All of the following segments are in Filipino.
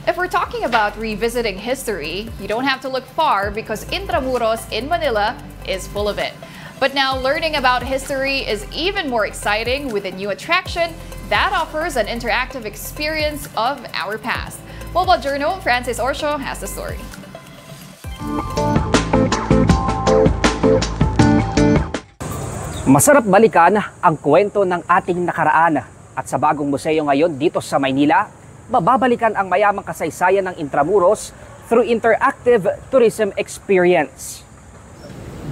If we're talking about revisiting history, you don't have to look far because Intramuros in Manila is full of it. But now learning about history is even more exciting with a new attraction that offers an interactive experience of our past. Mobile Journal, Francis Orsio has the story. Masarap balikan ang kwento ng ating nakaraan at sa bagong museo ngayon dito sa Maynila, mababalikan ang mayamang kasaysayan ng Intramuros through interactive tourism experience.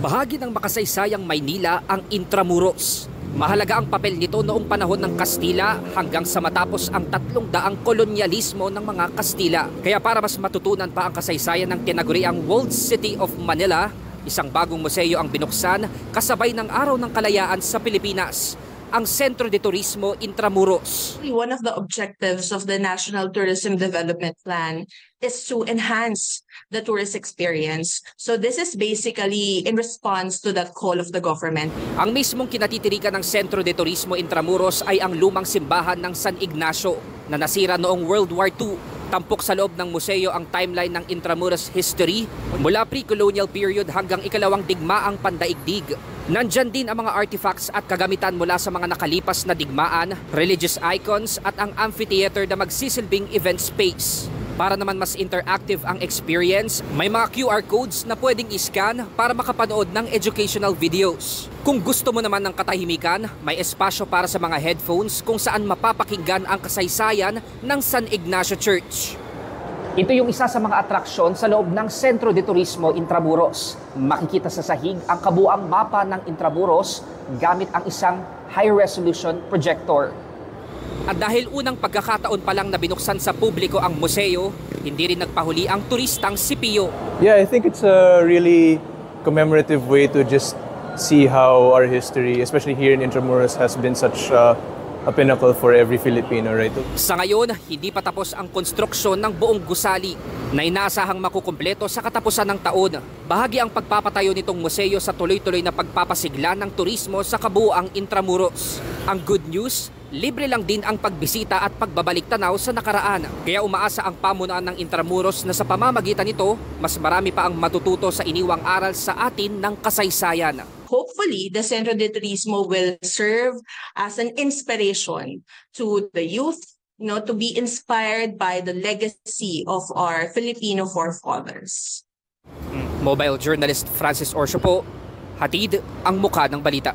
Bahagi ng makasaysayang Maynila ang Intramuros. Mahalaga ang papel nito noong panahon ng Kastila hanggang sa matapos ang 300 kolonyalismo ng mga Kastila. Kaya para mas matutunan pa ang kasaysayan ng tinaguriang Walled City of Manila, isang bagong museo ang binuksan kasabay ng Araw ng Kalayaan sa Pilipinas, ang Centro de Turismo Intramuros. One of the objectives of the National Tourism Development Plan is to enhance the tourist experience. So this is basically in response to that call of the government. Ang mismong kinatitirikan ng Centro de Turismo Intramuros ay ang lumang simbahan ng San Ignacio na nasira noong World War II. Tampok sa loob ng museo ang timeline ng Intramuros history mula pre-colonial period hanggang ikalawang digmaang pandaigdig. Nandyan din ang mga artifacts at kagamitan mula sa mga nakalipas na digmaan, religious icons at ang amphitheater na magsisilbing event space. Para naman mas interactive ang experience, may mga QR codes na pwedeng i-scan para makapanood ng educational videos. Kung gusto mo naman ng katahimikan, may espasyo para sa mga headphones kung saan mapapakinggan ang kasaysayan ng San Ignacio Church. Ito yung isa sa mga atraksyon sa loob ng Centro de Turismo Intramuros. Makikita sa sahig ang kabuang mapa ng Intramuros gamit ang isang high-resolution projector. At dahil unang pagkakataon pa lang na binuksan sa publiko ang museo, hindi rin nagpahuli ang turistang si Pio. Yeah, I think it's a really commemorative way to just see how our history, especially here in Intramuros, has been such a pinnacle for every Filipino, right? Sa ngayon, hindi pa tapos ang konstruksyon ng buong gusali na inaasahang makukumpleto sa katapusan ng taon. Bahagi ang pagpapatayo nitong museo sa tuloy-tuloy na pagpapasigla ng turismo sa kabuuang Intramuros. Ang good news, libre lang din ang pagbisita at pagbabalik tanaw sa nakaraan. Kaya umaasa ang pamunuan ng Intramuros na sa pamamagitan nito, mas marami pa ang matututo sa iniwang aral sa atin ng kasaysayan. Hopefully, the Centro de Turismo will serve as an inspiration to the youth, to be inspired by the legacy of our Filipino forefathers. Mobile journalist Francis Orsio po, hatid ang mukha ng balita.